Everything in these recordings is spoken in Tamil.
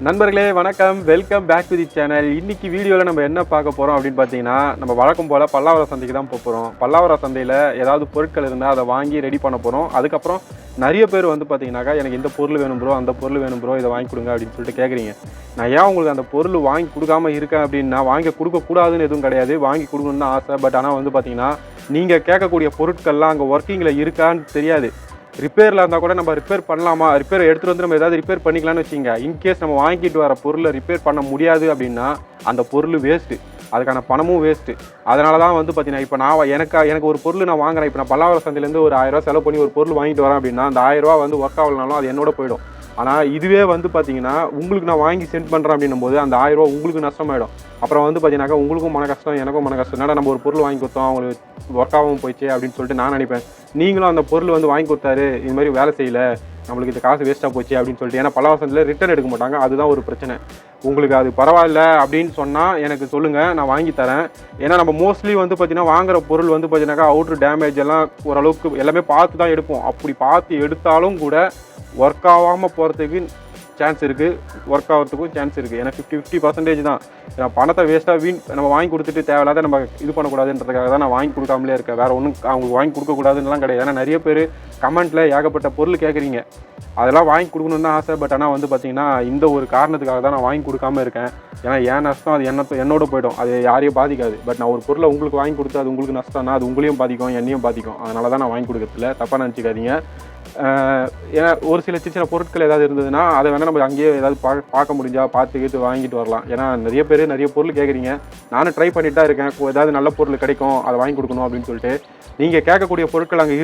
நண்பர்களே வணக்கம், welcome back to the channel. இன்னைக்கு வீடியோவில் நம்ம என்ன பார்க்க போகிறோம் அப்படின்னு பார்த்தீங்கன்னா, நம்ம வழக்கம் போல் பல்லாவரம் சந்தைக்கு தான் போகிறோம். பல்லாவரம் சந்தையில் ஏதாவது பொருட்கள் இருந்தால் அதை வாங்கி ரெடி பண்ண போகிறோம். அதுக்கப்புறம் நிறைய பேர் வந்து பார்த்தீங்கன்னாக்கா, எனக்கு இந்த பொருள் வேணும் ப்ரோ, அந்த பொருள் வேணும் ப்ரோ, இதை வாங்கி கொடுங்க அப்படின்னு சொல்லிட்டு கேட்குறீங்க. நான் ஏன் உங்களுக்கு அந்த பொருள் வாங்கி கொடுக்காமல் இருக்கேன் அப்படின்னா, வாங்கி கொடுக்கக்கூடாதுன்னு எதுவும் கிடையாது, வாங்கி கொடுக்கணுன்னு தான் ஆசை. பட் ஆனால் வந்து பார்த்தீங்கன்னா, நீங்கள் கேட்கக்கூடிய பொருட்கள்லாம் அங்கே ஒர்க்கிங்கில் இருக்கான்னு தெரியாது. ரிப்பேரில் இருந்தால் கூட நம்ம ரிப்பேர் பண்ணலாமா, ரிப்பேர் எடுத்துகிட்டு வந்து நம்ம ஏதாவது ரிப்பேர் பண்ணிக்கலாம்னு வச்சுங்க. இன்கேஸ் நம்ம வாங்கிட்டு வர பொருளை ரிப்பேர் பண்ண முடியாது அப்படின்னா அந்த பொருள் வேஸ்ட்டு, அதுக்கான பணமும் வேஸ்ட்டு. அதனால தான் வந்து பார்த்தீங்கன்னா, இப்போ நான் எனக்கு ஒரு பொருள் நான் வாங்குறேன். இப்போ நான் பல்லாவரம் சந்தையிலேருந்து ஒரு 1000 ரூபா செலவு பண்ணி ஒரு பொருள் வாங்கிட்டு வரேன் அப்படின்னா, அந்த 1000 ரூபா வந்து ஒர்க் ஆகலனாலும் அது என்னோட போயிடும். ஆனால் இதுவே வந்து பார்த்தீங்கன்னா, உங்களுக்கு நான் வாங்கி சென்ட் பண்ணுறேன் அப்படின்னும் போது அந்த 1000 ரூபா உங்களுக்கு நஷ்டமாயிடும். அப்புறம் வந்து பார்த்தீங்கன்னாக்கா உங்களுக்கும் மன கஷ்டம், எனக்கும் மன கஷ்டம். என்னடா நம்ம ஒரு பொருள் வாங்கி கொடுத்தோம், அவங்களுக்கு ஒர்க் ஆகாமல் போயிடுச்சு அப்படின்னு சொல்லிட்டு நான் நினைப்பேன். நீங்களும் அந்த பொருள் வந்து வாங்கி கொடுத்தாரு, இது மாதிரி வேலை செய்யலை, நம்மளுக்கு இந்த காசு வேஸ்ட்டாக போச்சு அப்படின்னு சொல்லிட்டு. ஏன்னா பல்லாவரம் சந்தையில் ரிட்டர்ன் எடுக்க மாட்டாங்க, அதுதான் ஒரு பிரச்சனை. உங்களுக்கு அது பரவாயில்ல அப்படின்னு சொன்னால் எனக்கு சொல்லுங்கள், நான் வாங்கி தரேன். ஏன்னா நம்ம மோஸ்ட்லி வந்து பார்த்தீங்கன்னா வாங்குற பொருள் வந்து பார்த்தீங்கன்னாக்கா அவுட்ரு டேமேஜ் எல்லாம் ஓரளவுக்கு எல்லாமே பார்த்து தான் எடுப்போம். அப்படி பார்த்து எடுத்தாலும் கூட ஒர்க் ஆகாமல் போகிறதுக்கு சான்ஸ் இருக்குது, ஒர்க் ஆகிறதுக்கும் சான்ஸ் இருக்குது. ஏன்னா 50% தான். நான் பணத்தை வேஸ்ட்டாக நம்ம வாங்கி கொடுத்துட்டு தேவையில்லாத நம்ம இது பண்ணக்கூடாதுன்றதுக்காக தான் நான் வாங்கி கொடுக்காமலே இருக்கேன். வேறு ஒன்றும் அவங்களுக்கு வாங்கி கொடுக்கக்கூடாதுன்னெலாம் கிடையாது. ஏன்னா நிறைய பேர் கமெண்ட்டில் ஏகப்பட்ட பொருள் கேட்குறீங்க, அதெல்லாம் வாங்கி கொடுக்கணுன்னு தான் ஆசை. பட் ஆனால் வந்து பார்த்திங்கன்னா இந்த ஒரு காரணத்துக்காக தான் நான் வாங்கி கொடுக்காமல் இருக்கேன். ஏன்னா என் நஷ்டம் அது என்னோட போய்டும், அது யாரையும் பாதிக்காது. பட் நான் ஒரு பொருளை உங்களுக்கு வாங்கி கொடுத்து அது உங்களுக்கு நஷ்டம்னா அது உங்களையும் பாதிக்கும், என்னையும் பாதிக்கும். அதனால தான் நான் வாங்கி கொடுக்கறதில்ல, தப்பாக நினச்சிக்காதீங்க. ஏன்னா ஒரு சில சின்ன பொருட்கள் ஏதாவது இருந்ததுன்னா அதை வேணால் நம்ம அங்கேயே ஏதாவது பார்க்க முடிஞ்சால் பார்த்துக்கிட்டு வாங்கிட்டு வரலாம். ஏன்னா நிறைய பேர் நிறைய பொருள் கேட்குறீங்க, நானும் ட்ரை பண்ணிட்டு தான் இருக்கேன். ஏதாவது நல்ல பொருள் கிடைக்கும் அதை வாங்கி கொடுக்கணும் அப்படின்னு சொல்லிட்டு. நீங்கள் கேட்கக்கூடிய பொருட்கள் அங்கே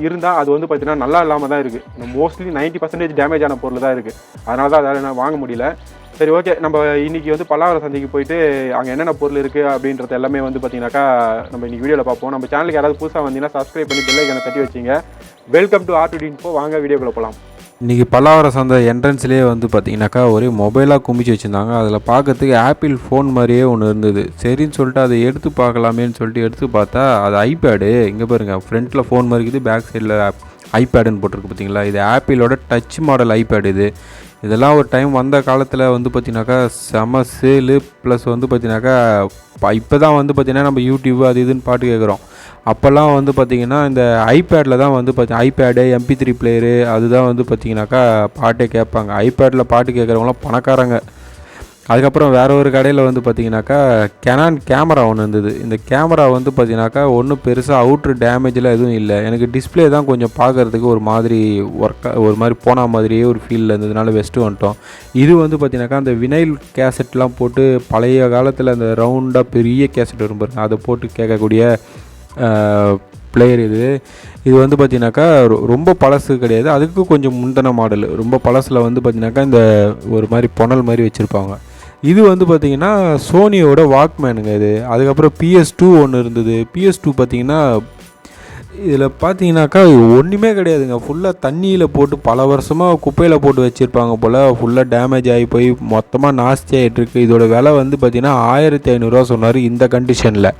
இருந்தால் அது வந்து பார்த்தீங்கன்னா நல்லா இல்லாமல் தான் இருக்குது. மோஸ்ட்லி 90% டேமேஜ் ஆன பொருள் தான் இருக்குது. அதனால தான் அதால் நான் வாங்க முடியல. சரி, ஓகே, நம்ம இன்றைக்கி வந்து பல்லாவரம் சந்தைக்கு போயிட்டு அங்கே என்னென்ன பொருள் இருக்குது அப்படின்றது எல்லாமே வந்து பார்த்தீங்கன்னாக்கா நம்ம இன்றைக்கி வீடியோவில் பார்ப்போம். நம்ம சேனலுக்கு யாராவது புதுசாக வந்தீங்கன்னா சப்ஸ்கிரைப் பண்ணி பெல் ஐகானை தட்டி வச்சிங்க. Welcome to R2D Info. வாங்க வீடியோக்குள்ளே போகலாம். இன்றைக்கி பல்லாவரம் சந்தை என்ட்ரன்ஸ்லேயே வந்து பார்த்திங்கனாக்கா ஒரே மொபைலாக குமிச்சு வச்சுருந்தாங்க. அதில் பார்க்கறதுக்கு ஆப்பிள் ஃபோன் மாதிரியே ஒன்று இருந்தது. சரின்னு சொல்லிட்டு அதை எடுத்து பார்க்கலாமேன்னு சொல்லிட்டு எடுத்து பார்த்தா அது ஐபேடு. இங்கே பாருங்கள், ஃப்ரண்ட்டில் ஃபோன் மாதிரி இருக்குது, பேக் சைடில் ஐபேடுன்னு போட்டிருக்கு பார்த்தீங்களா. இது ஆப்பிளோட டச் மாடல் ஐபேடு. இதெல்லாம் ஒரு டைம் வந்த காலத்தில் வந்து பார்த்திங்கனாக்கா செம சேலு. ப்ளஸ் வந்து பார்த்திங்கனாக்கா இப்போ தான் வந்து பார்த்திங்கன்னா நம்ம யூடியூப் அது இதுன்னு பாட்டு கேட்குறோம். அப்போல்லாம் வந்து பார்த்திங்கன்னா இந்த ஐபேடில் தான் வந்து ஐபேடு, MP3 பிளேயரு அதுதான் வந்து பார்த்திங்கனாக்கா பாட்டே கேட்பாங்க. ஐபேடில் பாட்டு கேட்குறவங்களாம் பணக்காரங்க. அதுக்கப்புறம் வேறு ஒரு கடையில் வந்து பார்த்திங்கனாக்கா கெனான் கேமரா ஒன்று இருந்தது. இந்த கேமரா வந்து பார்த்திங்கனாக்கா ஒன்றும் பெருசாக அவுட்ரு டேமேஜில் எதுவும் இல்லை. எனக்கு டிஸ்பிளே தான் கொஞ்சம் பார்க்குறதுக்கு ஒரு மாதிரி ஒரு மாதிரி போன மாதிரியே ஒரு ஃபீலில் இருந்ததுனால வெஸ்ட்டு வந்துட்டோம். இது வந்து பார்த்திங்கனாக்கா அந்த வினைல் கேசட்லாம் போட்டு பழைய காலத்தில் அந்த ரவுண்டாக பெரிய கேசட் வரும் பாருங்க, அதை போட்டு கேட்கக்கூடிய பிளேயர் இது வந்து பார்த்திங்கனாக்கா ரொம்ப பழசு கிடையாது, அதுக்கு கொஞ்சம் முந்தின மாடல். ரொம்ப பழசில் வந்து பார்த்திங்கனாக்கா இந்த ஒரு மாதிரி புனல் மாதிரி வச்சுருப்பாங்க. இது வந்து பார்த்திங்கன்னா சோனியோட வாக்மேனுங்க இது. அதுக்கப்புறம் PS2 ஒன்று இருந்தது. PS2 பார்த்திங்கன்னா இதில் பார்த்தீங்கன்னாக்கா ஒன்றுமே கிடையாதுங்க. ஃபுல்லாக தண்ணியில் போட்டு பல வருஷமாக குப்பையில் போட்டு வச்சுருப்பாங்க போல். ஃபுல்லாக டேமேஜ் ஆகி போய் மொத்தமாக நாஸ்தி ஆகிட்டுருக்கு. இதோட விலை வந்து பார்த்திங்கன்னா 1500 ரூபா சொன்னார் இந்த கண்டிஷனில்.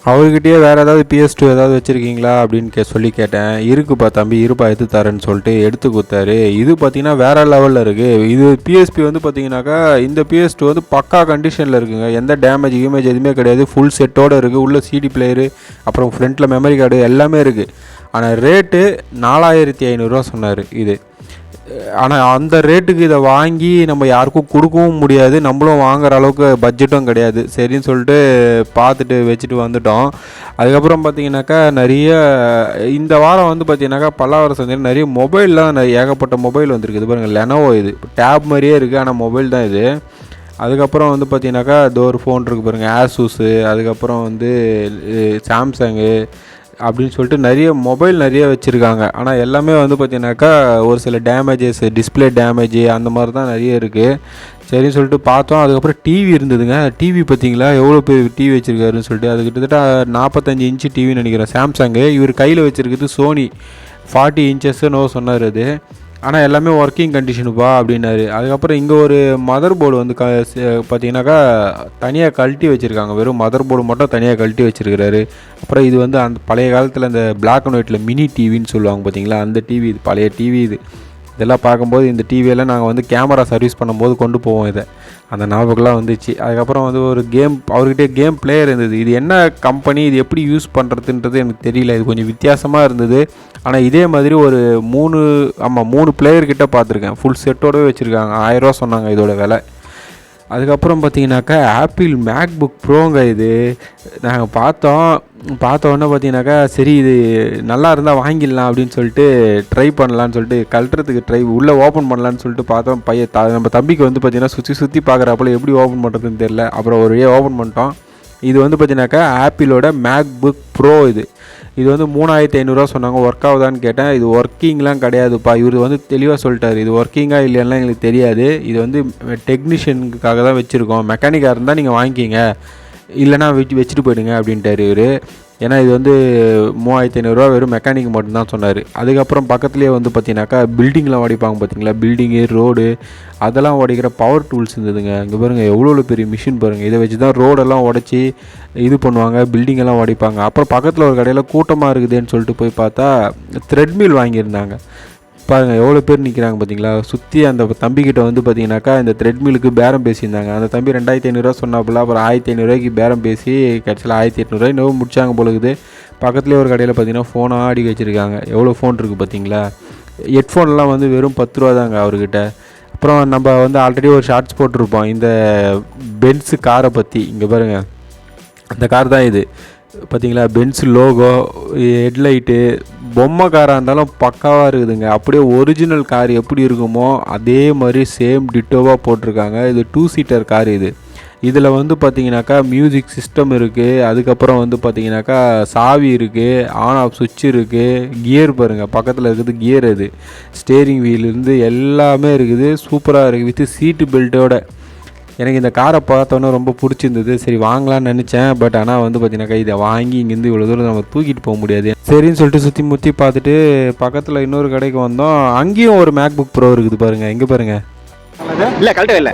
அவர்கிட்டயே வேறு ஏதாவது PS2 ஏதாவது வச்சுருக்கீங்களா அப்படின்னு சொல்லி கேட்டேன். இருக்குப்பா தம்பி, இருப்பா எடுத்து தரேன்னு சொல்லிட்டு எடுத்து கொடுத்தாரு. இது பார்த்திங்கன்னா வேறு லெவலில் இருக்குது. இது PSP வந்து பார்த்திங்கனாக்கா இந்த PS2 வந்து பக்கா கண்டிஷனில் இருக்குங்க. எந்த டேமேஜ் எதுவுமே கிடையாது. ஃபுல் செட்டோடு இருக்குது. உள்ள CD பிளேயரு, அப்புறம் ஃப்ரண்ட்டில் மெமரி கார்டு எல்லாமே இருக்குது. ஆனால் ரேட்டு 4500 ரூபா சொன்னார் இது. ஆனால் அந்த ரேட்டுக்கு இதை வாங்கி நம்ம யாருக்கும் கொடுக்கவும் முடியாது, நம்மளும் வாங்குகிற அளவுக்கு பட்ஜெட்டும் கிடையாது. சரின்னு சொல்லிட்டு பார்த்துட்டு வச்சுட்டு வந்துட்டோம். அதுக்கப்புறம் பார்த்திங்கனாக்கா நிறைய இந்த வாரம் வந்து பார்த்திங்கனாக்கா பல்லாவரம் சந்தையில் நிறைய மொபைல்லாம் ஏகப்பட்ட மொபைல் வந்துருக்குது பாருங்கள். லெனோவோ இது டேப் மாதிரியே இருக்குது, ஆனால் மொபைல் தான் இது. அதுக்கப்புறம் வந்து பார்த்திங்கனாக்கா ஒரு ஃபோன் இருக்குது பாருங்கள், ஆசூஸு. அதுக்கப்புறம் வந்து சாம்சங்கு அப்படின்னு சொல்லிட்டு நிறைய வச்சுருக்காங்க. ஆனால் எல்லாமே வந்து பார்த்திங்கனாக்கா ஒரு சில டேமேஜஸ், டிஸ்பிளே டேமேஜ் அந்த மாதிரி தான் நிறைய இருக்குது. சரின்னு சொல்லிட்டு பார்த்தோம். அதுக்கப்புறம் டிவி இருந்ததுங்க. டிவி பார்த்திங்களா எவ்வளோ பேர் டிவி வச்சுருக்காருன்னு சொல்லிட்டு. அது கிட்டத்தட்ட 45 இன்ச்சு டிவின்னு நினைக்கிறேன், சாம்சங்கு. இவர் கையில் வச்சுருக்குது சோனி 40 இன்ச்சஸ்ன்னு சொன்னார் அது. ஆனால் எல்லாமே ஒர்க்கிங் கண்டிஷனுப்பா அப்படின்னாரு. அதுக்கப்புறம் இங்கே ஒரு மதர் போர்டு வந்து பார்த்தீங்கன்னாக்கா தனியாக கழட்டி வச்சுருக்காங்க. வெறும் மதர் போர்டு மட்டும் தனியாக கழட்டி வச்சுருக்கிறாரு. அப்புறம் இது வந்து அந்த பழைய காலத்தில் அந்த பிளாக் அண்ட் ஒயிட்டில் மினி டிவின்னு சொல்லுவாங்க பார்த்தீங்களா, அந்த டிவி இது, பழைய டிவி இது. இதெல்லாம் பார்க்கும்போது இந்த டிவியெல்லாம் நாங்கள் வந்து கேமரா சர்வீஸ் பண்ணும்போது கொண்டு போவோம் இதை. அந்த ஞாபகம்லாம் வந்துச்சு. அதுக்கப்புறம் வந்து ஒரு கேம், அவர்கிட்ட கேம் பிளேயர் இருந்தது. இது என்ன கம்பெனி, இது எப்படி யூஸ் பண்ணுறதுன்றது எனக்கு தெரியல. இது கொஞ்சம் வித்தியாசமாக இருந்தது. ஆனால் இதே மாதிரி ஒரு 3 பிளேயர்கிட்ட பார்த்துருக்கேன். ஃபுல் செட்டோடவே வச்சுருக்காங்க. 1000 ரூபா சொன்னாங்க இதோட விலை. அதுக்கப்புறம் பார்த்தீங்கன்னாக்கா ஆப்பிள் மேக்புக் ப்ரோங்க இது. நாங்கள் பார்த்தோன்னே பார்த்தீங்கன்னாக்கா சரி இது நல்லா இருந்தால் வாங்கிடலாம் அப்படின்னு சொல்லிட்டு ட்ரை பண்ணலான்னு சொல்லிட்டு கழட்டுறதுக்கு உள்ளே ஓப்பன் பண்ணலான்னு சொல்லிட்டு பார்த்தோம். நம்ம தம்பிக்கு வந்து பார்த்திங்கன்னா சுற்றி பார்க்குறாப்புல எப்படி ஓப்பன் பண்ணுறதுன்னு தெரில. அப்புறம் ஒரு வழியாக ஓப்பன் பண்ணிட்டோம். இது வந்து பார்த்தீங்கன்னாக்கா ஆப்பிளோட மேக்புக் ப்ரோ இது வந்து 3500 சொன்னாங்க. ஒர்க் ஆகுதான்னு கேட்டேன். இது ஒர்க்கிங்லாம் கிடையாதுப்பா. இவர் வந்து தெளிவாக சொல்லிட்டார், இது ஒர்க்கிங்காக இல்லைன்னா எங்களுக்கு தெரியாது, இது வந்து டெக்னீஷியனுக்காக தான் வச்சுருக்கோம், மெக்கானிக்காக இருந்தால் நீங்கள் வாங்கிக்கிங்க, இல்லைனா வச்சுட்டு போயிடுங்க அப்படின்ட்டார் இவர். ஏன்னா இது வந்து 3500 வெறும் மெக்கானிக் மட்டும்தான் சொன்னார். அதுக்கப்புறம் பக்கத்துலேயே வந்து பார்த்தீங்கன்னாக்கா பில்டிங்லாம் உடைப்பாங்க பார்த்தீங்களா, பில்டிங்கு ரோடு அதெல்லாம் உடைக்கிற பவர் டூல்ஸ் இருந்ததுங்க. இங்கே பாருங்கள் எவ்வளோ பெரிய மிஷின் பாருங்கள். இதை வச்சு தான் ரோடெல்லாம் உடச்சி இது பண்ணுவாங்க, பில்டிங்கெல்லாம் உடைப்பாங்க. அப்புறம் பக்கத்தில் ஒரு கடையில் கூட்டமாக இருக்குதுன்னு சொல்லிட்டு போய் பார்த்தா த்ரெட்மில் வாங்கியிருந்தாங்க. பாருங்கள் எவ்வளோ பேர் நிற்கிறாங்க பார்த்தீங்களா. சுற்றி அந்த தம்பிக்கிட்ட வந்து பார்த்தீங்கன்னாக்கா இந்த த்ரெட்மிலுக்கு பேரம் பேசியிருந்தாங்க. அந்த தம்பி 2500 சொன்னாப்புல. அப்புறம் 1500 பேரம் பேசி கடைசியில் 1800 இன்னும் முடிச்சாங்க போலுக்குது. பக்கத்துலேயே ஒரு கடையில் பார்த்தீங்கன்னா ஃபோனாக ஆடி வச்சுருக்காங்க. எவ்வளோ ஃபோன் இருக்குது பார்த்தீங்களா. ஹெட்ஃபோன்லாம் வந்து வெறும் 10 ரூபா தாங்க அவர்கிட்ட. அப்புறம் நம்ம வந்து ஆல்ரெடி ஒரு ஷார்ட்ஸ் போட்டிருப்போம் இந்த பென்ஸு காரை பற்றி. இங்கே பாருங்கள் அந்த கார் தான் இது பார்த்தீங்களா. பென்ஸ் லோகோ, ஹெட்லைட்டு, பொம்மை காராக இருந்தாலும் பக்காவாக இருக்குதுங்க. அப்படியே ஒரிஜினல் கார் எப்படி இருக்குமோ அதே மாதிரி சேம் டிட்டோவாக போட்டிருக்காங்க. இது 2 சீட்டர் கார் இது. இதில் வந்து பார்த்தீங்கன்னாக்கா மியூசிக் சிஸ்டம் இருக்குது. அதுக்கப்புறம் வந்து பார்த்தீங்கன்னாக்கா சாவி இருக்குது, ஆன் ஆஃப் சுவிட்ச் இருக்குது, கியர் பாருங்கள் பக்கத்தில் இருக்குது கியர், அது ஸ்டேரிங் வீலிருந்து எல்லாமே இருக்குது. சூப்பராக இருக்குது வித் சீட்டு பெல்ட்டோட. எனக்கு இந்த காரை பார்த்தோன்னே ரொம்ப பிடிச்சிருந்தது. சரி வாங்கலான்னு நினச்சேன். பட் ஆனால் வந்து பார்த்தீங்கன்னாக்கா இதை வாங்கி இங்கேருந்து இவ்வளோ தூரம் நம்ம தூக்கிட்டு போக முடியாது. சரின்னு சொல்லிட்டு சுற்றி முற்றி பார்த்துட்டு பக்கத்தில் இன்னொரு கடைக்கு வந்தோம். அங்கேயும் ஒரு மேக்புக் ப்ரோ இருக்குது பாருங்கள். எங்கே பாருங்கள். இல்லை கழட்டவே இல்லை.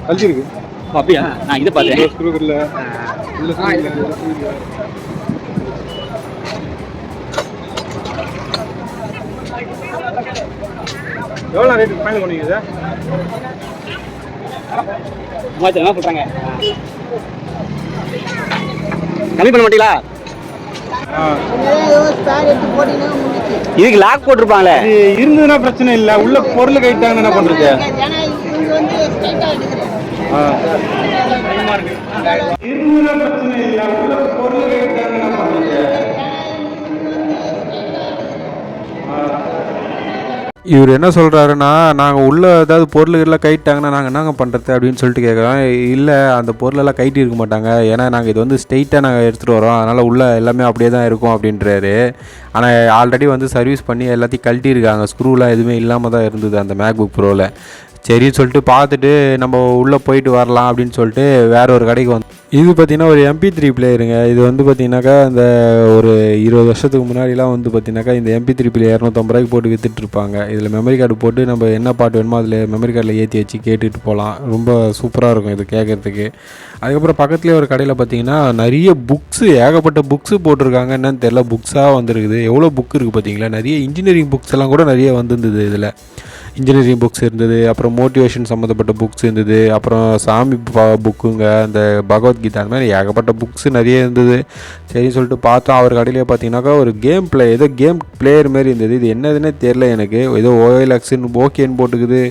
கழிச்சிருக்கு. அப்படியா, நான் இதை பார்த்தேன். எவ்வளோ ரேட்டு ஃபைனல் பண்ணுவீங்க இதை? 3000 சொல்கிறாங்க. கம்மி பண்ண மாட்டீங்களா? இதுக்கு லாக் போட்டிருப்பாங்களே. இருந்ததுன்னா பிரச்சனை இல்லை. உள்ள பொருள் கைட்டாங்கன்னு என்ன பண்ணுறது? இவர் என்ன சொல்கிறாருன்னா, நாங்கள் உள்ளே ஏதாவது பொருள்கள்லாம் கைட்டாங்கன்னா நாங்கள் என்னங்க பண்ணுறது அப்படின்னு சொல்லிட்டு கேட்குறோம். இல்லை அந்த பொருளெல்லாம் கைட்டி இருக்க மாட்டாங்க, ஏன்னா நாங்கள் இது வந்து ஸ்ட்ரெயிட்டாக நாங்கள் எடுத்துகிட்டு வரோம், அதனால் உள்ளே எல்லாமே அப்படியே தான் இருக்கும் அப்படின்றாரு. ஆனால் ஆல்ரெடி வந்து சர்வீஸ் பண்ணி எல்லாத்தையும் கழட்டியிருக்காங்க. ஸ்க்ரூலாம் எதுவுமே இல்லாமல் தான் இருந்தது அந்த மேக்புக் ப்ரோவில். சரின்னு சொல்லிட்டு பார்த்துட்டு நம்ம உள்ளே போயிட்டு வரலாம் அப்படின்னு சொல்லிட்டு வேறு ஒரு கடைக்கு வந்து இது பார்த்திங்கன்னா ஒரு MP3 பிளேயருங்க. இது வந்து பார்த்திங்கனாக்கா இந்த ஒரு 20 வருஷத்துக்கு முன்னாடிலாம் வந்து பார்த்திங்கனாக்கா இந்த MP3 பிளேயர் 250 ரூபாய்க்கு போட்டு விற்றுட்ருப்பாங்க. இதில் மெமரி கார்டு போட்டு நம்ம என்ன பாட்டு வேணுமோ அதில் மெமரி கார்டில் ஏற்றி வச்சு கேட்டுட்டு போகலாம். ரொம்ப சூப்பராக இருக்கும் இது கேட்குறதுக்கு. அதுக்கப்புறம் பக்கத்துலேயே ஒரு கடையில் பார்த்திங்கன்னா நிறைய புக்ஸு, ஏகப்பட்ட புக்ஸு போட்டிருக்காங்க. என்னன்னு தெரில, புக்ஸாக வந்துருக்குது. எவ்வளோ புக் இருக்குது பார்த்தீங்களா. நிறைய இன்ஜினியரிங் புக்ஸ் எல்லாம் கூட நிறைய வந்துருந்தது. இதில் இன்ஜினியரிங் புக்ஸ் இருந்தது, அப்புறம் மோட்டிவேஷன் சம்மந்தப்பட்ட புக்ஸ் இருந்தது, அப்புறம் சாமி புக்குங்க, அந்த பகவத்கீதா, அந்த மாதிரி ஏகப்பட்ட புக்ஸு நிறைய இருந்தது. சரின்னு சொல்லிட்டு பார்த்தோம். அவர் கடையிலே பார்த்தீங்கன்னாக்கா ஒரு கேம் பிளேயர் மாரி இருந்தது. இது என்னதுன்னே தெரில எனக்கு. ஏதோ OLXன்னு ஓகேன்னு போட்டுக்குது,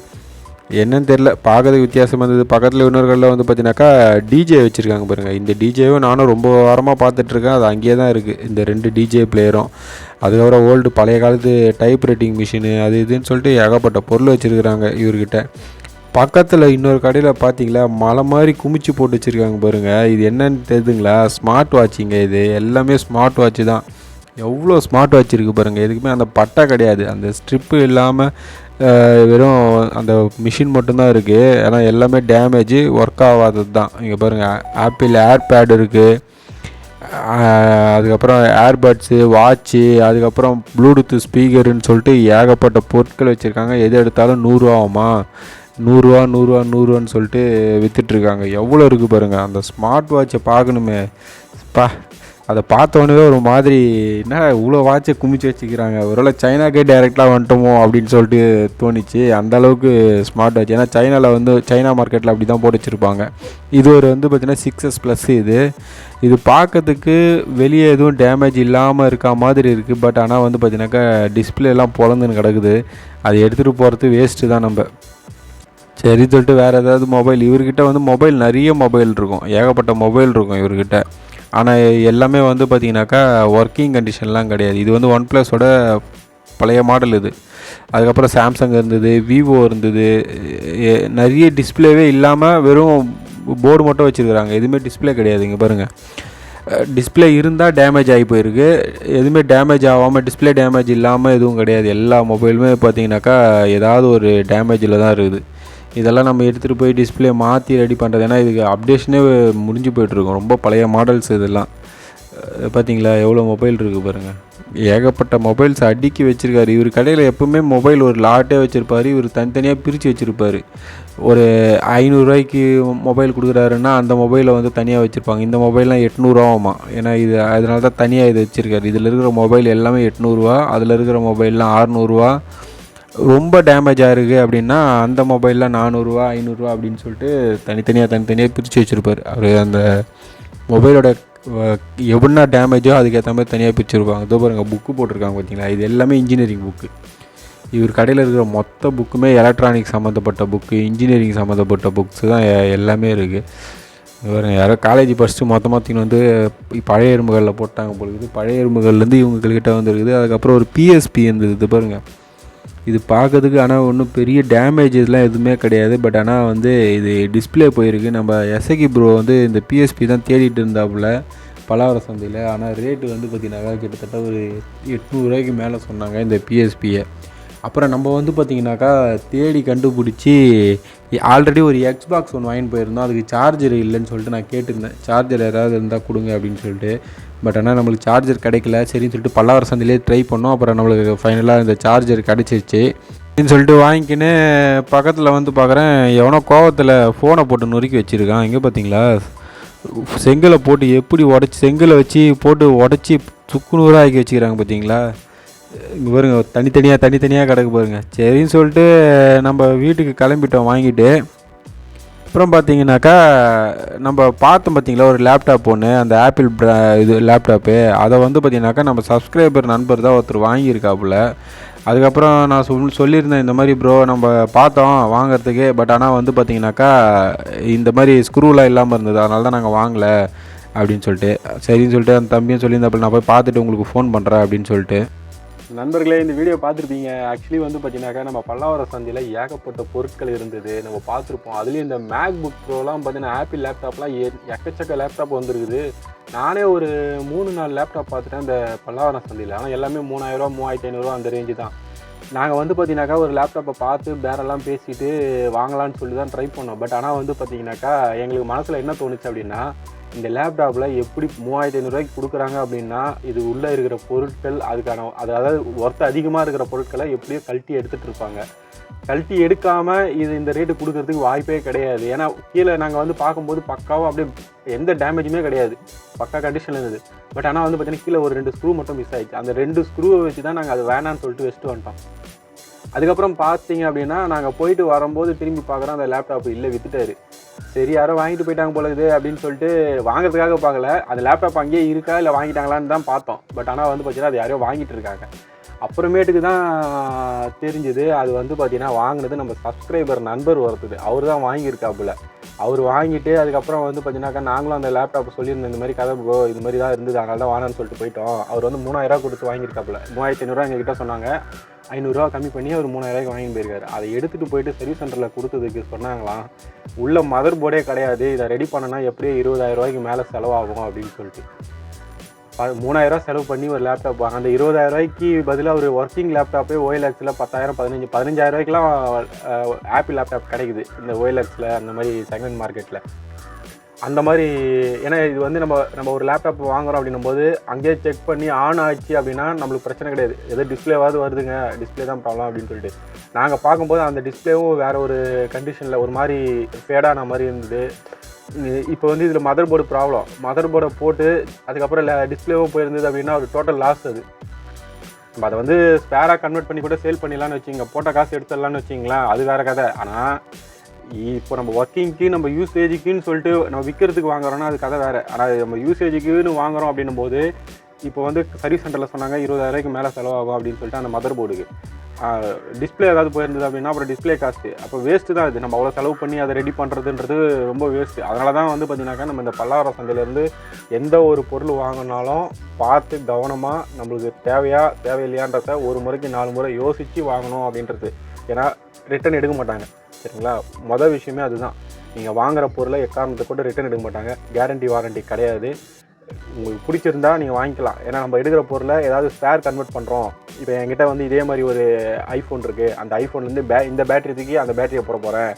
என்னன்னு தெரில, பார்க்கறதுக்கு வித்தியாசமாக இருந்தது. பக்கத்தில் இன்னொரு கடையில் வந்து பார்த்தீங்கன்னாக்கா டிஜே வச்சுருக்காங்க பாருங்கள். இந்த டிஜேவும் நானும் ரொம்ப வாரமாக பார்த்துட்ருக்கேன். அது அங்கேயே தான் இருக்குது இந்த 2 டிஜே பிளேயரும். அதுக்கப்புறம் பழைய காலத்து டைப் ரைட்டிங் மிஷினு அது இதுன்னு சொல்லிட்டு ஏகப்பட்ட பொருள் வச்சுருக்குறாங்க இவர்கிட்ட. பக்கத்தில் இன்னொரு கடையில் பார்த்தீங்களா மலை மாதிரி குமிச்சு போட்டு வச்சுருக்காங்க பாருங்கள். இது என்னன்னு தெரியுதுங்களா, ஸ்மார்ட் வாட்சிங்க. இது எல்லாமே ஸ்மார்ட் வாட்ச்சு தான். எவ்வளோ ஸ்மார்ட் வாட்ச் இருக்குது பாருங்கள். எதுக்குமே அந்த பட்டை கிடையாது, அந்த ஸ்ட்ரிப்பு இல்லாமல் வெறும் அந்த மிஷின் மட்டும்தான் இருக்குது. ஏன்னா எல்லாமே டேமேஜு, ஒர்க் ஆகாதது தான். இங்கே பாருங்கள் ஆப்பிள் ஏர்பேட் இருக்குது, அதுக்கப்புறம் ஏர்பட்ஸு, வாட்ச்சு, அதுக்கப்புறம் ப்ளூடூத்து ஸ்பீக்கருன்னு சொல்லிட்டு ஏகப்பட்ட பொருட்கள் வச்சுருக்காங்க. எது எடுத்தாலும் 100 ரூபாவுமா, 100 சொல்லிட்டு விற்றுட்ருக்காங்க. எவ்வளோ இருக்குது பாருங்கள். அந்த ஸ்மார்ட் வாட்சை பார்க்கணுமே பா, அதை பார்த்தோன்னே ஒரு மாதிரி என்ன இவ்வளோ வாட்சை குமிச்சு வச்சுக்கிறாங்க, ஒருவேளை சைனாக்கே டைரெக்டாக வந்துட்டோமோ அப்படின்னு சொல்லிட்டு தோணிச்சு. அந்தளவுக்கு ஸ்மார்ட் வாட்ச். ஏன்னா சைனாவில் வந்து சைனா மார்க்கெட்டில் அப்படி தான் போட்டு வச்சுருப்பாங்க. இது ஒரு வந்து பார்த்திங்கன்னா 6S ப்ளஸ். இது பார்க்கறதுக்கு வெளியே எதுவும் டேமேஜ் இல்லாமல் இருக்க மாதிரி இருக்குது. பட் ஆனால் வந்து பார்த்திங்கனாக்கா டிஸ்பிளேலாம் பொழந்துன்னு கிடக்குது. அதை எடுத்துகிட்டு போகிறது வேஸ்ட்டு தான். நம்ம சரி சொல்லிட்டு வேறு ஏதாவது மொபைல், இவர்கிட்ட வந்து மொபைல் நிறைய மொபைல் இருக்கும், ஏகப்பட்ட மொபைல் இருக்கும் இவர்கிட்ட. ஆனால் எல்லாமே வந்து பார்த்திங்கனாக்கா ஒர்க்கிங் கண்டிஷன்லாம் கிடையாது. இது வந்து OnePlusோட பழைய மாடல் இது. அதுக்கப்புறம் சாம்சங் இருந்தது, விவோ இருந்தது. நிறைய டிஸ்பிளேவே இல்லாமல் வெறும் போர்டு மட்டும் வச்சுருக்குறாங்க, எதுவுமே டிஸ்பிளே கிடையாது. இங்கே பாருங்கள், டிஸ்பிளே இருந்தால் டேமேஜ் ஆகி போயிருக்கு. எதுவுமே டேமேஜ் ஆகாமல் டிஸ்பிளே டேமேஜ் இல்லாமல் எதுவும் கிடையாது. எல்லா மொபைலுமே பார்த்திங்கனாக்கா ஏதாவது ஒரு டேமேஜில் தான் இருக்குது. இதெல்லாம் நம்ம எடுத்துகிட்டு போய் டிஸ்பிளே மாற்றி ரெடி பண்ணுறது, ஏன்னா இதுக்கு அப்டேஷனே முடிஞ்சு போய்ட்டுருக்கும். ரொம்ப பழைய மாடல்ஸ் இதெல்லாம். பார்த்தீங்களா எவ்வளோ மொபைல் இருக்குது பாருங்கள், ஏகப்பட்ட மொபைல்ஸ் அடுக்கி வச்சுருக்காரு. இவர் கடையில் எப்போவுமே மொபைல் ஒரு லாட்டே வச்சுருப்பார். இவர் தனித்தனியாக பிரித்து வச்சுருப்பார். ஒரு 500 ரூபாய்க்கு மொபைல் கொடுக்குறாருன்னா அந்த மொபைலை வந்து தனியாக வச்சுருப்பாங்க. இந்த மொபைல்லாம் 800 ரூபாமா. ஏன்னா இது அதனால தான் தனியாக இது வச்சுருக்காரு. இதில் இருக்கிற மொபைல் எல்லாமே 800 ரூபா, அதில் இருக்கிற மொபைல்லாம் 600 ரூபா. ரொம்ப டேமேஜ் ஆகிருக்கு அப்படின்னா அந்த மொபைலில் 400 ரூபா 500 ரூபா அப்படின்னு சொல்லிட்டு தனித்தனியாக பிரித்து வச்சுருப்பார். அவர் அந்த மொபைலோட எவ்வளோ டேமேஜோ அதுக்கேற்ற மாதிரி தனியாக பிரிச்சுருப்பாங்க. இதோ பாருங்கள் புக்கு போட்டிருக்காங்க பார்த்தீங்களா, இது எல்லாமே இன்ஜினியரிங் புக்கு. இவர் கடையில் இருக்கிற மொத்த புக்குமே எலக்ட்ரானிக் சம்மந்தப்பட்ட புக்கு, இன்ஜினியரிங் சம்மந்தப்பட்ட புக்ஸ் தான் எல்லாமே இருக்குது. இவர் யாரோ காலேஜ் ஃபஸ்ட்டு மொத்தமாக வந்து பழைய எறும்புகளில் போட்டாங்க போலுக்குது. பழைய எறும்புகள்லேருந்து இவங்கக்கிட்ட வந்துருக்குது. அதுக்கப்புறம் ஒரு PSP இருந்தது. இது பாருங்கள், இது பார்க்கறதுக்கு ஆனால் ஒன்றும் பெரிய டேமேஜ் இதெல்லாம் எதுவுமே கிடையாது. பட் ஆனால் வந்து இது டிஸ்பிளே போயிருக்கு. நம்ம எஸ்ஐகி ப்ரோ வந்து இந்த PSP தான் தேடிட்டு இருந்தாப்புல பல்லாவர சந்தையில். ஆனால் ரேட்டு வந்து பார்த்திங்கனாக்கா கிட்டத்தட்ட ஒரு 800 ரூபாய்க்கு மேலே சொன்னாங்க இந்த PSPயை. அப்புறம் நம்ம வந்து பார்த்திங்கனாக்கா தேடி கண்டுபிடிச்சி ஆல்ரெடி ஒரு Xbox ஒன்று வாங்கிட்டு போயிருந்தோம். அதுக்கு சார்ஜர் இல்லைன்னு சொல்லிட்டு நான் கேட்டிருந்தேன், சார்ஜர் யாராவது இருந்தால் கொடுங்க அப்படின்னு சொல்லிட்டு. பட் ஆனால் நம்மளுக்கு சார்ஜர் கிடைக்கல. சரின்னு சொல்லிட்டு பல்லாவர சந்தையிலே ட்ரை பண்ணோம். அப்புறம் நம்மளுக்கு ஃபைனலாக இந்த சார்ஜர் கிடச்சிருச்சு அப்படின்னு சொல்லிட்டு வாங்கிக்கின்னு பக்கத்தில் வந்து பார்க்குறேன், எவனோ கோவத்தில் ஃபோனை போட்டு நொறுக்கி வச்சுருக்கான். இங்கே பார்த்தீங்களா செங்கலை போட்டு எப்படி உடச்சி, செங்கலை வச்சு போட்டு உடச்சி சுக்குநூறாக ஆக்கி வச்சுக்கிறாங்க பார்த்தீங்களா. இங்கே பாருங்க தனித்தனியாக கிடக்கு பாருங்க. சரின்னு சொல்லிட்டு நம்ம வீட்டுக்கு கிளம்பிட்டோம் வாங்கிட்டு. அப்புறம் பார்த்தீங்கன்னாக்கா நம்ம பார்த்தோம் பார்த்தீங்களா ஒரு லேப்டாப் ஒன்று, அந்த ஆப்பிள் இது லேப்டாப்பு. அதை வந்து பார்த்தீங்கன்னாக்கா நம்ம சப்ஸ்கிரைபர் நண்பர் தான் ஒருத்தர் வாங்கியிருக்காப்புல. அதுக்கப்புறம் நான் சொல்லியிருந்தேன் இந்த மாதிரி ப்ரோ நம்ம பார்த்தோம் வாங்கிறதுக்கு. பட் ஆனால் வந்து பார்த்தீங்கன்னாக்கா இந்த மாதிரி ஸ்க்ரூலாம் இல்லாமல் இருந்தது, அதனால தான் நாங்கள் வாங்கலை அப்படின்னு சொல்லிட்டு. சரின்னு சொல்லிட்டு அந்த தம்பியும் சொல்லியிருந்தாப்புல, நான் போய் பார்த்துட்டு உங்களுக்கு ஃபோன் பண்ணுறேன் அப்படின்னு சொல்லிட்டு. நண்பர்களே, இந்த வீடியோ பார்த்துருப்பீங்க. ஆக்சுவலி வந்து பார்த்தீங்கன்னாக்கா நம்ம பல்லாவர சந்தையில் ஏகப்பட்ட பொருட்கள் இருந்தது, நம்ம பார்த்துருப்போம். அதுலேயும் இந்த மேக்புக் ப்ரோலாம் பார்த்தீங்கன்னா ஆப்பிள் லேப்டாப்லாம் எக்கச்சக்க லேப்டாப் வந்துருக்குது. நானே ஒரு 3-4 லேப்டாப் பார்த்துட்டேன் இந்த பல்லாவர சந்தையில். ஆனால் எல்லாமே 3000 ரூபா 3500 ரூபா அந்த ரேஞ்சு தான். நாங்கள் வந்து பார்த்தீங்கன்னாக்கா ஒரு லேப்டாப்பை பார்த்து பேரெல்லாம் பேசிட்டு வாங்கலான்னு சொல்லி தான் ட்ரை பண்ணோம். பட் ஆனால் வந்து பார்த்தீங்கன்னாக்கா எங்களுக்கு மனசில் என்ன தோணுச்சு அப்படின்னா, இந்த லேப்டாப்பில் எப்படி 3500 ரூபாய்க்கு கொடுக்குறாங்க அப்படின்னா இது உள்ளே இருக்கிற பொருட்கள் அதுக்கான அதாவது ஒர்த்து அதிகமாக இருக்கிற பொருட்களை எப்படியோ கழட்டி எடுத்துகிட்டு இருப்பாங்க. கழட்டி எடுக்காமல் இது இந்த ரேட்டு கொடுக்கறதுக்கு வாய்ப்பே கிடையாது. ஏன்னா கீழே நாங்கள் வந்து பார்க்கும்போது பக்காவாக அப்படியே எந்த டேமேஜுமே கிடையாது, பக்கா கண்டிஷனில் இருந்தது. பட் ஆனால் வந்து பார்த்தீங்கன்னா கீழே ஒரு 2 ஸ்க்ரூ மட்டும் மிஸ் ஆகிடுச்சு. அந்த 2 ஸ்க்ரூவை வச்சு தான் நாங்கள் அது வேணான்னு சொல்லிட்டு வச்சுட்டு வந்துட்டோம். அதுக்கப்புறம் பார்த்தீங்க அப்படின்னா நாங்கள் போயிட்டு வரும்போது திரும்பி பார்க்குறோம் அந்த லேப்டாப் இல்லை, விற்றுட்டாரு. சரி யாரோ வாங்கிட்டு போயிட்டாங்க போல இது அப்படின்னு சொல்லிட்டு வாங்குறதுக்காக பார்க்கல, அந்த லேப்டாப் அங்கேயே இருக்கா இல்லை வாங்கிட்டாங்களான்னு தான் பார்த்தோம். பட் ஆனால் வந்து பார்த்தீங்கன்னா அது யாரையோ வாங்கிட்டு இருக்காங்க. அப்புறமேட்டுக்கு தான் தெரிஞ்சுது அது வந்து பார்த்தீங்கன்னா வாங்கினது நம்ம சப்ஸ்கிரைபர் நண்பர் ஒருத்தது, அவர் தான் வாங்கியிருக்காப்புல. அவர் வாங்கிட்டு அதுக்கப்புறம் வந்து பார்த்தீங்கன்னாக்கா நாங்களும் அந்த லேப்டாப் சொல்லியிருந்தோம் இந்த மாதிரி கதை ப்ரோ இது மாதிரி தான் இருந்தது, அதனால தான் வாங்கன்னு சொல்லிட்டு போயிட்டோம். அவர் வந்து 3000 ரூபா கொடுத்து வாங்கியிருக்காப்புல. 3500 ரூபா எங்ககிட்ட சொன்னாங்க, 500 ரூபா கம்மி பண்ணி அவர் 3000 ரூபாய்க்கு வாங்கி போயிருக்காரு. அதை எடுத்துகிட்டு போயிட்டு சர்வீஸ் சென்டரில் கொடுத்ததுக்கு சொன்னாங்களாம் உள்ள மதர் போர்டே கிடையாது, இதை ரெடி பண்ணனா எப்படியே 20000 ரூபாய்க்கு மேலே செலவாகும் அப்படின்னு சொல்லிட்டு 3000 ரூபா செலவு பண்ணி ஒரு லேப்டாப் வாங்க. அந்த 20000 ரூபாய்க்கு பதிலாக ஒரு ஒர்க்கிங் லேப்டாப்பே OLXல 10,000 15000 ரூபாய்க்குலாம் ஆப்பிள் லேப்டாப் கிடைக்குது இந்த OLXல அந்த மாதிரி செகண்ட் மார்க்கெட்டில். அந்த மாதிரி ஏன்னா இது வந்து நம்ம ஒரு லேப்டாப் வாங்குகிறோம் அப்படின்னும் போது அங்கேயே செக் பண்ணி ஆன் ஆச்சு அப்படின்னா நம்மளுக்கு பிரச்சனை கிடையாது, எதோ டிஸ்பிளேவாவது வருதுங்க, டிஸ்பிளே தான் ப்ராப்ளம் அப்படின்னு சொல்லிட்டு. நாங்கள் பார்க்கும்போது அந்த டிஸ்பிளேவும் வேறு ஒரு கண்டிஷனில் ஒரு மாதிரி ஃபேடான மாதிரி இருந்தது. இப்போ வந்து இதில் மதர் போர்டு ப்ராப்ளம், மதர் போர்டை போட்டு அதுக்கப்புறம் டிஸ்பிளேவும் போயிருந்தது அப்படின்னா ஒரு டோட்டல் லாஸ் அது. நம்ம அதை வந்து ஸ்பேராக கன்வெர்ட் பண்ணி கூட சேல் பண்ணிடலான்னு வச்சிங்க, போட்ட காசு எடுத்துடலான்னு வச்சிங்களேன், அது வேறு கதை. ஆனால் இப்போ நம்ம ஒர்க்கிங்க்கு நம்ம யூசேஜுக்குன்னு சொல்லிட்டு நம்ம விற்கிறதுக்கு வாங்குறோன்னா அது கதை வேறு. ஆனால் நம்ம யூசேஜுக்குன்னு வாங்குகிறோம் அப்படின்னும் போது இப்போ வந்து சர்வீஸ் சென்டரில் சொன்னாங்க 20,000 மேலே செலவாகும் அப்படின்னு சொல்லிட்டு அந்த மதர் போர்டுக்கு. டிஸ்பிளே ஏதாவது போயிருந்தது அப்படின்னா அப்புறம் டிஸ்பிளே காஸ்ட்டு அப்போ வேஸ்ட்டு தான் இது. நம்ம அவ்வளோ செலவு பண்ணி அதை ரெடி பண்ணுறதுன்றது ரொம்ப வேஸ்ட்டு. அதனால தான் வந்து பார்த்திங்கனாக்கா நம்ம இந்த பல்லாவரம் சந்தையிலேருந்து எந்த ஒரு பொருள் வாங்கினாலும் பார்த்து கவனமாக நம்மளுக்கு தேவையில்லையான்றத ஒரு முறைக்கு 4 முறை யோசித்து வாங்கணும் அப்படின்றது. ஏன்னா ரிட்டன் எடுக்க மாட்டாங்க, சரிங்களா? மொதல் விஷயமே அதுதான். நீங்கள் வாங்குகிற பொருளை எக்காரணத்தை கூட ரிட்டன் எடுக்க மாட்டாங்க. கேரண்டி வாரண்டி கிடையாது. உங்களுக்கு பிடிச்சிருந்தா நீங்கள் வாங்கிக்கலாம். ஏன்னா நம்ம எடுக்கிற பொருளை ஏதாவது ஸ்பேர் கன்வெர்ட் பண்ணுறோம். இப்போ என்கிட்ட வந்து இதே மாதிரி ஒரு ஐஃபோன் இருக்குது, அந்த ஐஃபோன்லேருந்து இந்த பேட்டரி தூக்கி அந்த பேட்டரியை போட போகிறேன்,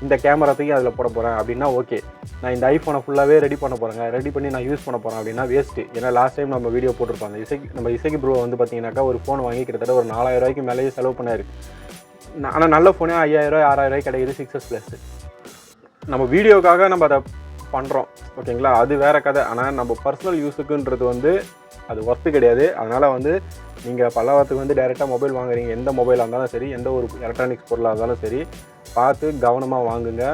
இந்த கேமரா தூக்கி அதில் போட போகிறேன் அப்படின்னா ஓகே. நான் இந்த ஐஃபோனை ஃபுல்லாகவே ரெடி பண்ண போகிறேங்க, ரெடி பண்ணி நான் யூஸ் பண்ண போகிறேன் அப்படின்னா வேஸ்ட்டு. ஏன்னா லாஸ்ட் டைம் நம்ம வீடியோ போட்டிருப்பாங்க, நம்ம இசைக்கு ப்ரோ வந்து பார்த்தீங்கன்னாக்கா ஒரு ஃபோன் வாங்கி கிட்டத்தட்ட ஒரு 4,000 ரூபாய்க்கு மேலேயே செலவு பண்ணார். ஆனால் நல்ல ஃபோனே 5,000 6,000 கிடைக்குது 6S+. நம்ம வீடியோக்காக நம்ம அதை பண்ணுறோம், ஓகேங்களா? அது வேறு கதை. ஆனால் நம்ம பர்சனல் யூஸுக்குன்றது வந்து அது ஒர்த்து கிடையாது. அதனால் வந்து நீங்கள் பல்லாவரத்துக்கு வந்து டைரெக்டாக மொபைல் வாங்குறீங்க, எந்த மொபைலாக இருந்தாலும் சரி, எந்த ஒரு எலக்ட்ரானிக்ஸ் பொருளாக இருந்தாலும் சரி, பார்த்து கவனமாக வாங்குங்க.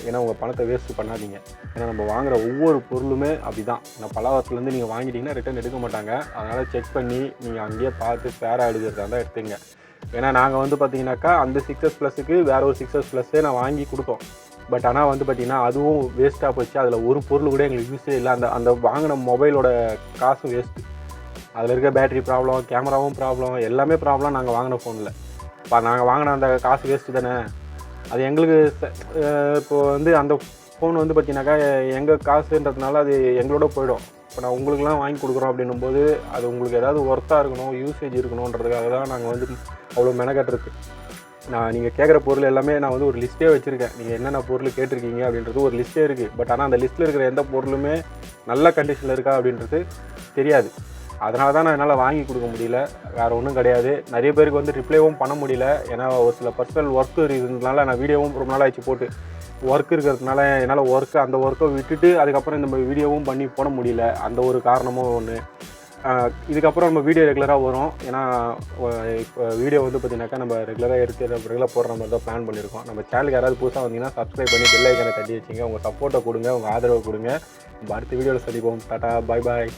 ஏன்னா உங்கள் பணத்தை வேஸ்ட் பண்ணாதீங்க. ஏன்னா நம்ம வாங்குகிற ஒவ்வொரு பொருளுமே அப்படி தான். நான் பல்லாவரத்துலேருந்து நீங்கள் வாங்கிட்டீங்கன்னா ரிட்டன் எடுக்க மாட்டாங்க. அதனால் செக் பண்ணி நீங்கள் அங்கேயே பார்த்து ஸ்பேராக எடுக்கிறதா இருந்தால் எடுத்துங்க. ஏன்னா நாங்கள் வந்து பார்த்தீங்கன்னாக்கா அந்த 6S+க்கு வேறு ஒரு 6S+ஏ நான் வாங்கி கொடுத்தோம். பட் ஆனால் வந்து பார்த்திங்கன்னா அதுவும் வேஸ்ட்டாக போச்சு. அதில் ஒரு பொருள் கூட எங்களுக்கு யூஸே இல்லை. அந்த வாங்கின மொபைலோட காசும் வேஸ்ட்டு. அதில் இருக்க பேட்டரி ப்ராப்ளம், கேமராவும் ப்ராப்ளம், எல்லாமே ப்ராப்ளம் நாங்கள் வாங்கின ஃபோனில். இப்போ நாங்கள் வாங்கின அந்த காசு வேஸ்ட்டு தானே. அது எங்களுக்கு இப்போது வந்து அந்த ஃபோன் வந்து பார்த்திங்கனாக்கா எங்கள் காசுன்றதுனால அது எங்களோட போயிடும். இப்போ நான் உங்களுக்குலாம் வாங்கி கொடுக்குறோம் அப்படின்னும்போது அது உங்களுக்கு ஏதாவது ஒர்த்தாக இருக்கணும், யூசேஜ் இருக்கணுன்றதுக்காக தான் நாங்கள் வந்து அவ்வளோ மெனக்கட்டுருக்கு. நீங்கள் கேட்குற பொருள் எல்லாமே நான் வந்து ஒரு லிஸ்ட்டே வச்சுருக்கேன். நீங்கள் என்னென்ன பொருள் கேட்டிருக்கீங்க அப்படின்றது ஒரு லிஸ்ட்டே இருக்குது. பட் ஆனால் அந்த லிஸ்ட்டில் இருக்கிற எந்த பொருளுமே நல்ல கண்டிஷனில் இருக்கா அப்படின்றது தெரியாது. அதனால தான் நான் என்னால் வாங்கி கொடுக்க முடியல, வேறு ஒன்றும் கிடையாது. நிறைய பேருக்கு வந்து ரிப்ளைவும் பண்ண முடியல. ஏன்னா ஒரு சில பர்சனல் ஒர்க்கு இருந்ததுனால நான் வீடியோவும் ரொம்ப நாள் ஆச்சு போட்டு. ஒர்க் இருக்கிறதுனால என்னால் அந்த ஒர்க்கை விட்டுட்டு அதுக்கப்புறம் இந்த வீடியோவும் பண்ணி போட முடியல. அந்த ஒரு காரணமும் ஒன்று. இதுக்கப்புறம் நம்ம வீடியோ ரெகுலராக வரும். ஏன்னா இப்போ வீடியோ வந்து பார்த்திங்கனாக்கா நம்ம ரெகுலராக போடுற மாதிரி தான் பிளான் பண்ணியிருக்கோம். நம்ம சேனலுக்கு யாராவது புதுசாக வந்தீங்கன்னா சப்ஸ்கிரைப் பண்ணி பெல் ஐக்கானை தட்டி வச்சுங்க. உங்கள் சப்போர்ட்டை கொடுங்க, உங்கள் ஆதரவை கொடுங்க. நம்ம அடுத்த வீடியோவில் சந்திப்போம். டாடா, பாய் பாய்.